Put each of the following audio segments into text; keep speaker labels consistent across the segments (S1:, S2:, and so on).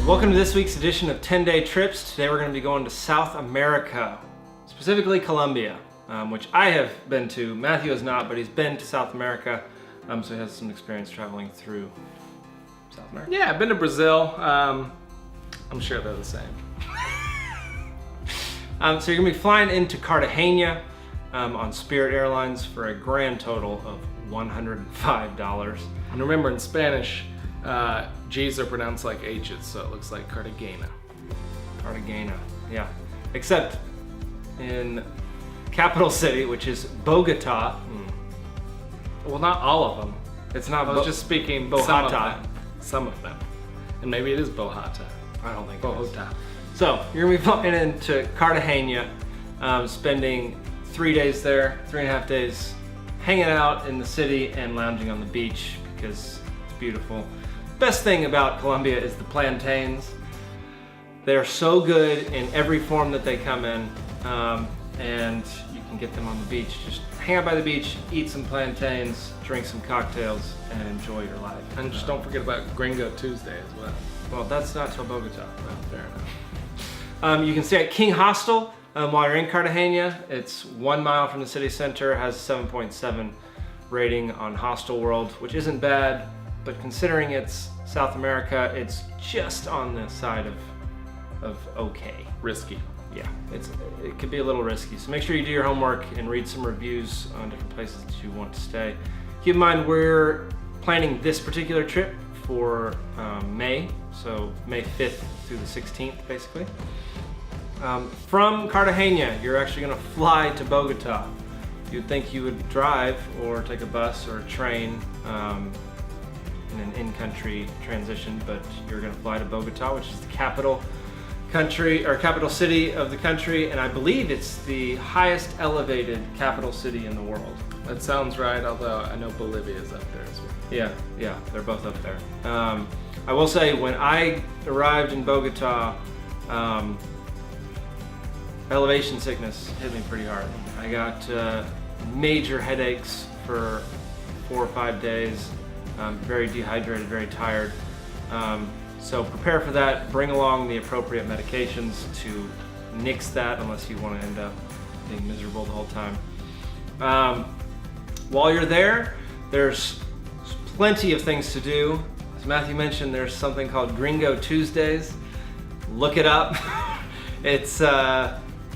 S1: Welcome to this week's edition of 10-Day Trips. Today we're going to be going to South America, specifically Colombia, which I have been to. Matthew has not, but he's been to South America, so he has some experience traveling through South America.
S2: Yeah, I've been to Brazil. I'm sure they're the same.
S1: So you're going to be flying into Cartagena on Spirit Airlines for a grand total of $105.
S2: And remember, in Spanish, G's are pronounced like H's, so it looks like Cartagena.
S1: Cartagena, yeah. Except in capital city, which is Bogota.
S2: Well, not all of them.
S1: It's not.
S2: I was just speaking
S1: Bogota.
S2: Some of them. And maybe it is Bogota.
S1: I don't think
S2: Bogota.
S1: So you're gonna be flying into Cartagena, spending 3 days there, 3.5 days, hanging out in the city and lounging on the beach because it's beautiful. Best thing about Colombia is the plantains. They're so good in every form that they come in, and you can get them on the beach. Just hang out by the beach, eat some plantains, drink some cocktails, and enjoy your life.
S2: And just don't forget about Gringo Tuesday as well.
S1: Well, that's not till Bogota.
S2: Fair enough.
S1: You can stay at King Hostel while you're in Cartagena. It's 1 mile from the city center, has 7.7 rating on Hostel World, which isn't bad, but considering it's South America, it's just on the side of okay.
S2: Risky.
S1: Yeah, it could be a little risky. So make sure you do your homework and read some reviews on different places that you want to stay. Keep in mind we're planning this particular trip for May, so May 5th through the 16th, basically. From Cartagena, you're actually gonna fly to Bogota. You'd think you would drive or take a bus or a train in an in-country transition, but you're gonna fly to Bogota, which is the capital city of the country, and I believe it's the highest elevated capital city in the world.
S2: That sounds right, although I know Bolivia is up there as well.
S1: Yeah, they're both up there. I will say, when I arrived in Bogota, elevation sickness hit me pretty hard. I got major headaches for 4 or 5 days, very dehydrated, very tired. So prepare for that, bring along the appropriate medications to nix that unless you want to end up being miserable the whole time. While you're there, there's plenty of things to do. As Matthew mentioned, there's something called Gringo Tuesdays. Look it up. It's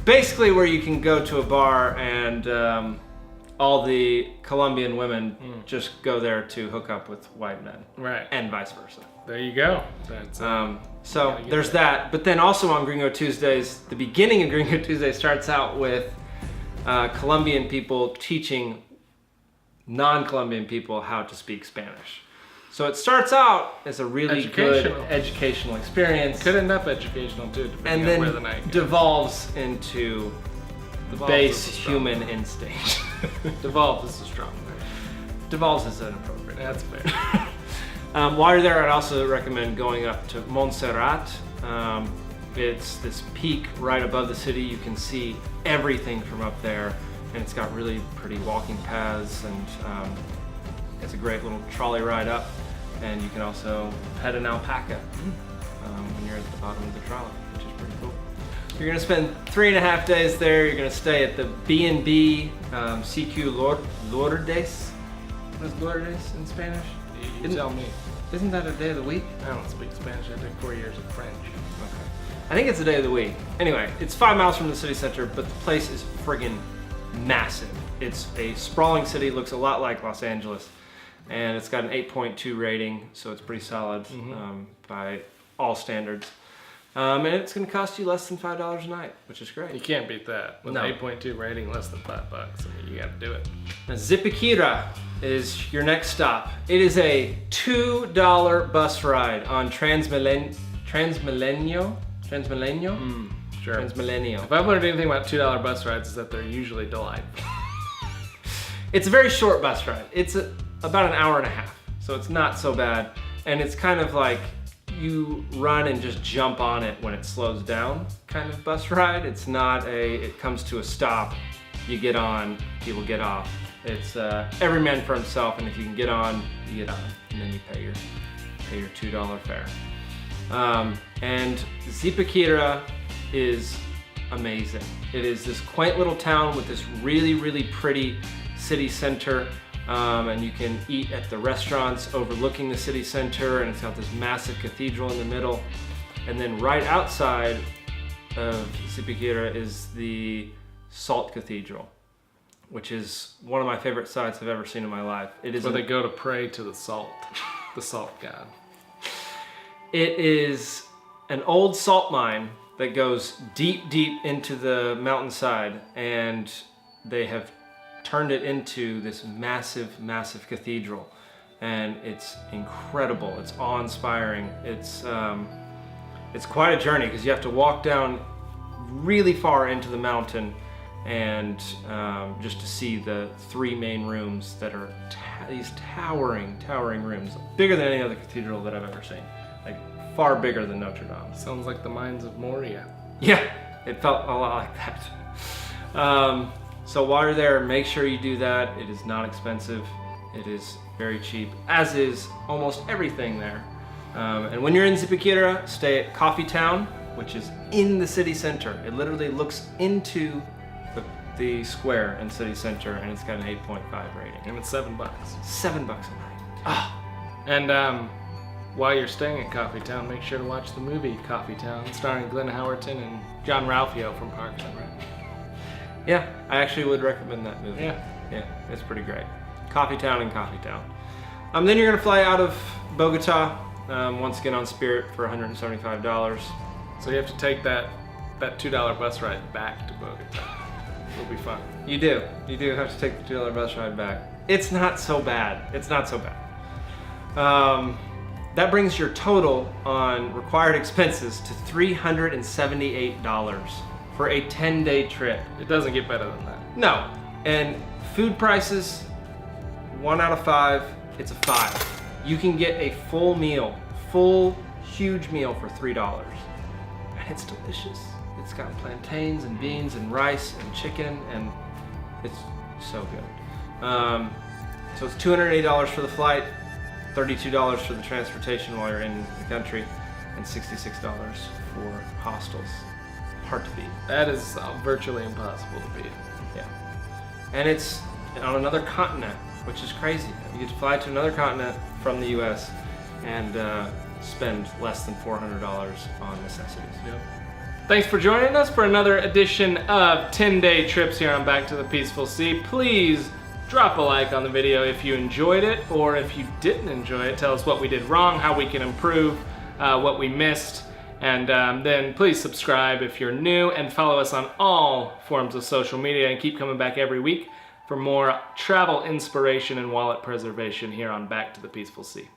S1: basically where you can go to a bar and all the Colombian women just go there to hook up with white men.
S2: Right.
S1: And vice versa.
S2: There you go. That's,
S1: so there's that. But then also on Gringo Tuesdays, the beginning of Gringo Tuesday starts out with Colombian people teaching non-Colombian people how to speak Spanish. So it starts out as a really good educational experience.
S2: Could end up educational too, depending on where the night goes.
S1: Devolves into the base human instinct.
S2: Devolves is a strong word.
S1: Devolves is inappropriate.
S2: That's fair.
S1: While you're there, I'd also recommend going up to Montserrat. It's this peak right above the city. You can see everything from up there, and it's got really pretty walking paths, and it's a great little trolley ride up. And you can also pet an alpaca when you're at the bottom of the trolley, which is pretty cool. You're gonna spend 3.5 days there. You're gonna stay at the B&B CQ Lourdes. What is Lourdes in Spanish?
S2: You tell me.
S1: Isn't that a day of the week?
S2: I don't speak Spanish. I did 4 years of French.
S1: Okay. I think it's a day of the week. Anyway, it's 5 miles from the city center, but the place is friggin' massive. It's a sprawling city, looks a lot like Los Angeles, and it's got an 8.2 rating, so it's pretty solid by all standards. And it's gonna cost you less than $5 a night, which is great.
S2: You can't beat that. With an 8.2 rating, less than $5. I mean, you gotta do it.
S1: Now, Zipaquira is your next stop. It is a $2 bus ride on Transmilenio?
S2: Sure.
S1: Transmilenio.
S2: If I've learned anything about $2 bus rides, is that they're usually delightful.
S1: It's a very short bus ride. It's about an hour and a half, so it's not so bad. And it's kind of like you run and just jump on it when it slows down kind of bus ride. It's not it comes to a stop, you get on, people get off. It's every man for himself, and if you can get on, you get on, and then you pay your $2 fare. And Zipaquira is amazing. It is this quaint little town with this really, really pretty city center. And you can eat at the restaurants overlooking the city center, and it's got this massive cathedral in the middle. And then right outside of Zipaquira is the Salt Cathedral, which is one of my favorite sights I've ever seen in my life. It is
S2: where they go to pray to the salt god.
S1: It is an old salt mine that goes deep, deep into the mountainside, and they have turned it into this massive, massive cathedral. And it's incredible. It's awe-inspiring. It's quite a journey because you have to walk down really far into the mountain and just to see the three main rooms that are these towering rooms, bigger than any other cathedral that I've ever seen. Like far bigger than Notre Dame.
S2: Sounds like the mines of Moria.
S1: Yeah, it felt a lot like that. So while you're there, make sure you do that. It is not expensive. It is very cheap, as is almost everything there. And when you're in Zipaquira, stay at Coffee Town, which is in the city center. It literally looks into the square and city center, and it's got an 8.5 rating.
S2: And it's $7.
S1: $7 a night. Ah.
S2: And while you're staying at Coffee Town, make sure to watch the movie Coffee Town, starring Glenn Howerton and John Ralphio from Parks and Rec.
S1: Yeah, I actually would recommend that movie.
S2: Yeah,
S1: it's pretty great. Coffee Town and Coffee Town. Then you're gonna fly out of Bogota, once again on Spirit for $175.
S2: So you have to take that $2 bus ride back to Bogota. It'll be fun.
S1: You do have to take the $2 bus ride back. It's not so bad. That brings your total on required expenses to $378 for a 10-day trip.
S2: It doesn't get better than that.
S1: No, and food prices, 1 out of 5, it's a 5. You can get a full huge meal for $3, and it's delicious. It's got plantains and beans and rice and chicken, and it's so good. So it's $280 for the flight, $32 for the transportation while you're in the country, and $66 for hostels. Hard to beat.
S2: That is virtually impossible to beat.
S1: Yeah. And it's on another continent, which is crazy. You get to fly to another continent from the US and spend less than $400 on necessities.
S2: Yep. Thanks for joining us for another edition of 10-Day Trips here on Back to the Peaceful Sea. Please drop a like on the video if you enjoyed it, or if you didn't enjoy it, tell us what we did wrong, how we can improve, what we missed. And then please subscribe if you're new, and follow us on all forms of social media, and keep coming back every week for more travel inspiration and wallet preservation here on Back to the Peaceful Sea.